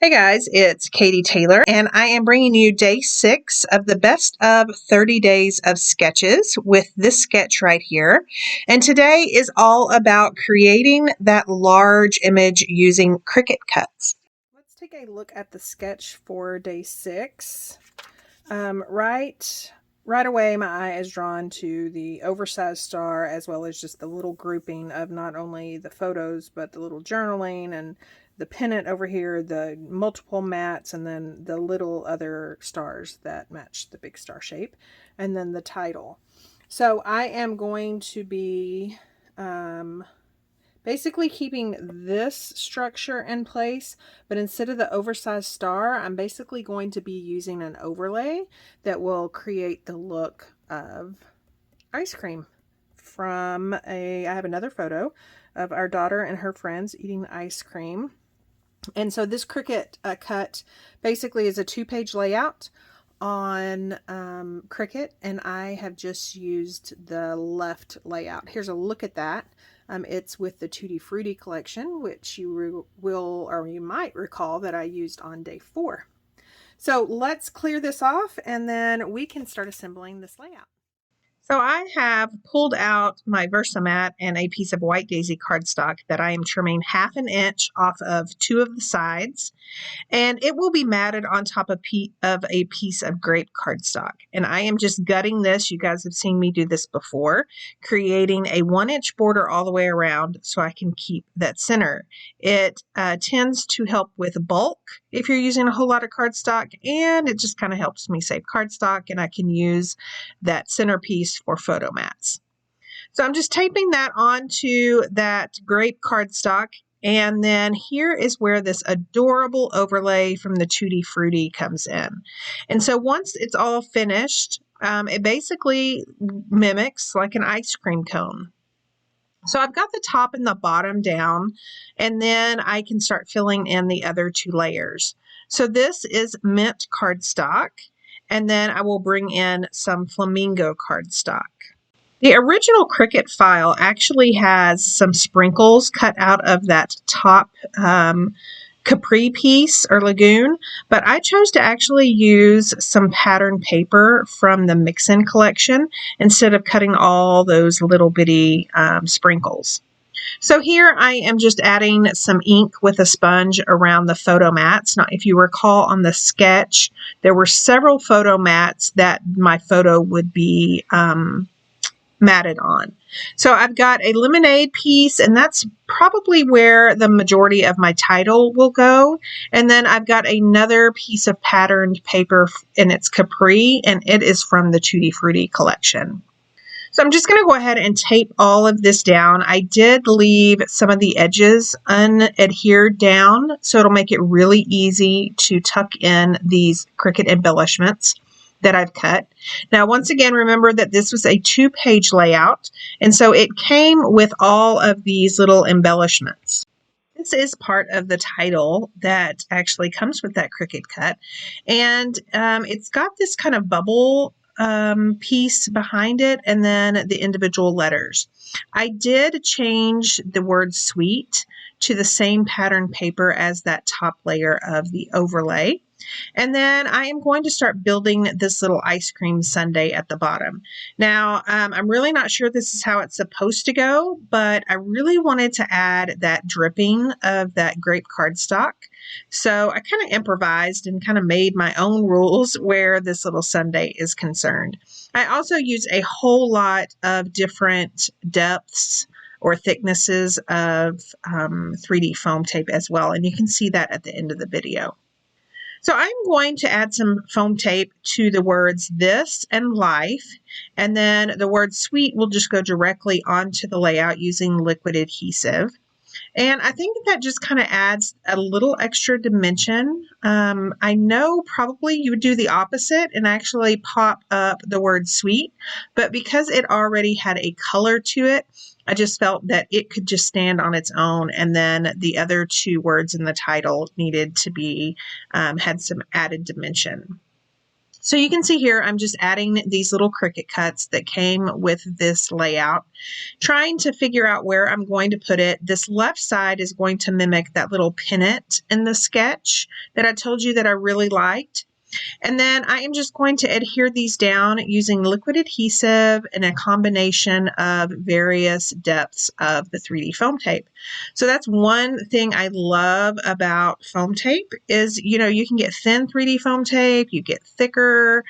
Hey guys, it's Katie Taylor, and I am bringing you day 6 of the best of 30 days of sketches with this sketch right here. And today is all about creating that large image using Cricut cuts. Let's take a look at the sketch for day 6. Right away, my eye is drawn to the oversized star, as well as just the little grouping of not only the photos, but the little journaling and the pennant over here, the multiple mats, and then the little other stars that match the big star shape, and then the title. So I am going to be basically keeping this structure in place, but instead of the oversized star, I'm basically going to be using an overlay that will create the look of ice cream I have another photo of our daughter and her friends eating ice cream. And so this Cricut cut basically is a 2-page layout on Cricut, and I have just used the left layout. Here's a look at that. It's with the Tutti Frutti collection, which you might recall that I used on day 4. So let's clear this off, and then we can start assembling this layout. So I have pulled out my Versamat and a piece of white daisy cardstock that I am trimming 1/2 inch off of 2 of the sides, and it will be matted on top of a piece of Grape cardstock. And I am just gutting this. You guys have seen me do this before, creating a 1-inch border all the way around so I can keep that center. It tends to help with bulk if you're using a whole lot of cardstock, and it just kind of helps me save cardstock, and I can use that centerpiece for photo mats. So I'm just taping that onto that Grape cardstock. And then here is where this adorable overlay from the Tutti Frutti comes in. And so once it's all finished, it basically mimics like an ice cream cone. So I've got the top and the bottom down, and then I can start filling in the other 2 layers. So this is mint cardstock, and then I will bring in some flamingo cardstock. The original Cricut file actually has some sprinkles cut out of that top Capri piece or lagoon, but I chose to actually use some pattern paper from the Mix-In collection instead of cutting all those little bitty sprinkles. So here I am just adding some ink with a sponge around the photo mats. Now, if you recall on the sketch, there were several photo mats that my photo would be matted on. So I've got a lemonade piece, and that's probably where the majority of my title will go. And then I've got another piece of patterned paper, and it's Capri, and it is from the Tutti Frutti collection. So I'm just going to go ahead and tape all of this down. I did leave some of the edges unadhered down, so it'll make it really easy to tuck in these Cricut embellishments that I've cut. Now, once again, remember that this was a 2-page layout, and so it came with all of these little embellishments. This is part of the title that actually comes with that Cricut cut, and it's got this kind of bubble piece behind it, and then the individual letters. I did change the word sweet to the same pattern paper as that top layer of the overlay. And then I am going to start building this little ice cream sundae at the bottom. Now, I'm really not sure this is how it's supposed to go, but I really wanted to add that dripping of that Grape cardstock. So I kind of improvised and kind of made my own rules where this little sundae is concerned. I also use a whole lot of different depths or thicknesses of 3D foam tape as well, and you can see that at the end of the video. So I'm going to add some foam tape to the words this and life, and then the word sweet will just go directly onto the layout using liquid adhesive. And I think that just kind of adds a little extra dimension. I know probably you would do the opposite and actually pop up the word sweet, but because it already had a color to it, I just felt that it could just stand on its own, and then the other 2 words in the title needed to be, had some added dimension. So you can see here, I'm just adding these little Cricut cuts that came with this layout, trying to figure out where I'm going to put it. This left side is going to mimic that little pennant in the sketch that I told you that I really liked. And then I am just going to adhere these down using liquid adhesive and a combination of various depths of the 3D foam tape. So that's one thing I love about foam tape is, you know, you can get thin 3D foam tape, you get thicker,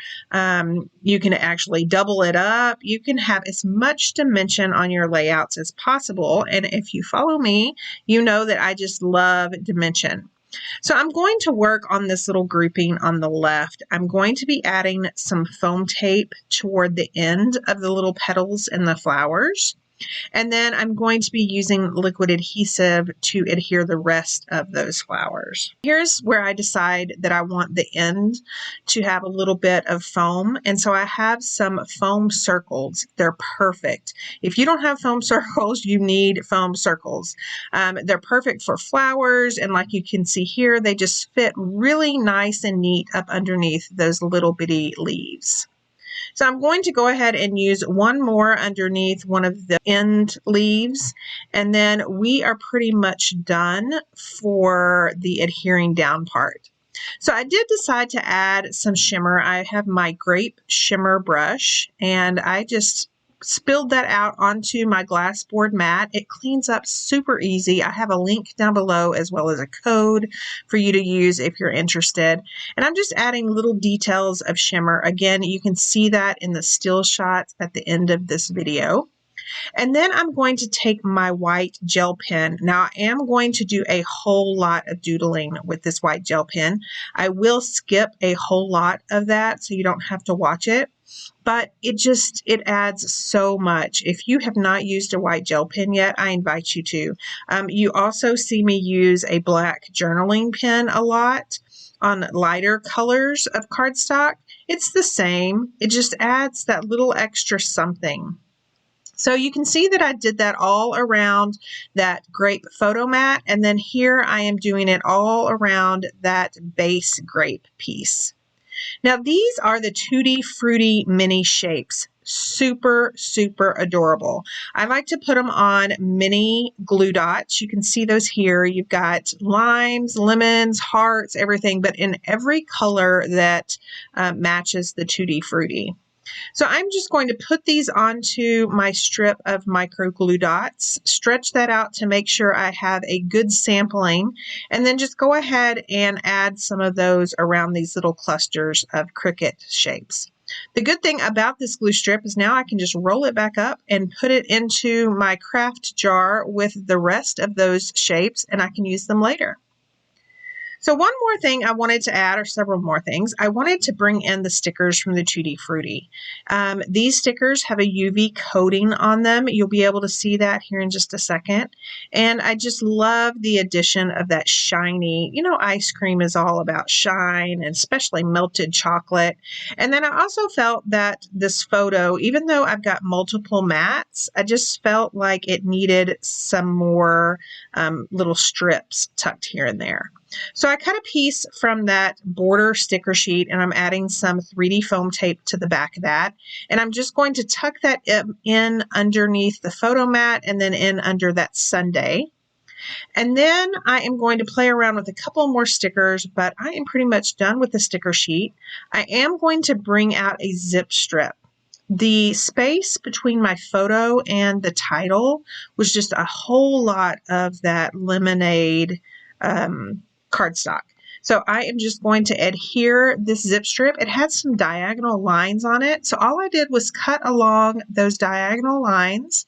you can actually double it up. You can have as much dimension on your layouts as possible. And if you follow me, you know that I just love dimension. So I'm going to work on this little grouping on the left. I'm going to be adding some foam tape toward the end of the little petals and the flowers. And then I'm going to be using liquid adhesive to adhere the rest of those flowers. Here's where I decide that I want the end to have a little bit of foam. And so I have some foam circles. They're perfect. If you don't have foam circles, you need foam circles. They're perfect for flowers. And like you can see here, they just fit really nice and neat up underneath those little bitty leaves. So I'm going to go ahead and use one more underneath one of the end leaves, and then we are pretty much done for the adhering down part. So I did decide to add some shimmer. I have my Grape shimmer brush, and I just spilled that out onto my glass board mat. It cleans up super easy. I have a link down below as well as a code for you to use if you're interested. And I'm just adding little details of shimmer. Again, you can see that in the still shots at the end of this video. And then I'm going to take my white gel pen. Now I am going to do a whole lot of doodling with this white gel pen. I will skip a whole lot of that so you don't have to watch it. But it adds so much. If you have not used a white gel pen yet, I invite you to. You also see me use a black journaling pen a lot on lighter colors of cardstock. It's the same. It just adds that little extra something. So you can see that I did that all around that Grape photo mat, and then here I am doing it all around that base Grape piece. Now these are the Tutti Frutti mini shapes. Super, super adorable. I like to put them on mini glue dots. You can see those here. You've got limes, lemons, hearts, everything, but in every color that matches the Tutti Frutti. So I'm just going to put these onto my strip of micro glue dots, stretch that out to make sure I have a good sampling, and then just go ahead and add some of those around these little clusters of Cricut shapes. The good thing about this glue strip is now I can just roll it back up and put it into my craft jar with the rest of those shapes, and I can use them later. So one more thing I wanted to add, or several more things, I wanted to bring in the stickers from the Tutti Frutti. These stickers have a UV coating on them. You'll be able to see that here in just a second. And I just love the addition of that shiny, you know, ice cream is all about shine, and especially melted chocolate. And then I also felt that this photo, even though I've got multiple mats, I just felt like it needed some more little strips tucked here and there. So I cut a piece from that border sticker sheet, and I'm adding some 3D foam tape to the back of that. And I'm just going to tuck that in underneath the photo mat and then in under that sundae. And then I am going to play around with a couple more stickers, but I am pretty much done with the sticker sheet. I am going to bring out a zip strip. The space between my photo and the title was just a whole lot of that lemonade cardstock. So I am just going to adhere this zip strip. It had some diagonal lines on it. So all I did was cut along those diagonal lines,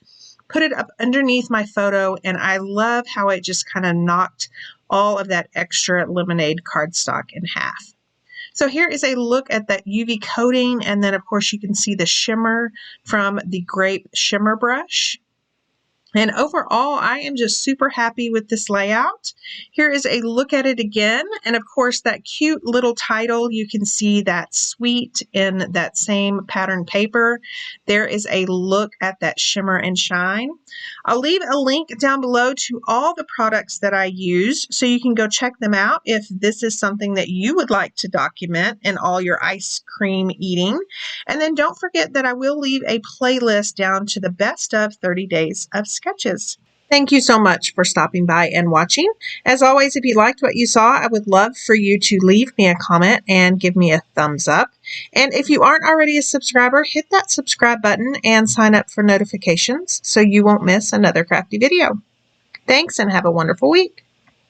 put it up underneath my photo, and I love how it just kind of knocked all of that extra lemonade cardstock in half. So here is a look at that UV coating, and then of course you can see the shimmer from the Grape shimmer brush. And overall, I am just super happy with this layout. Here is a look at it again. And of course, that cute little title, you can see that sweet in that same pattern paper. There is a look at that shimmer and shine. I'll leave a link down below to all the products that I use so you can go check them out if this is something that you would like to document in all your ice cream eating. And then don't forget that I will leave a playlist down to the best of 30 days of sketches. Thank you so much for stopping by and watching. As always, if you liked what you saw, I would love for you to leave me a comment and give me a thumbs up. And if you aren't already a subscriber, hit that subscribe button and sign up for notifications so you won't miss another crafty video. Thanks and have a wonderful week.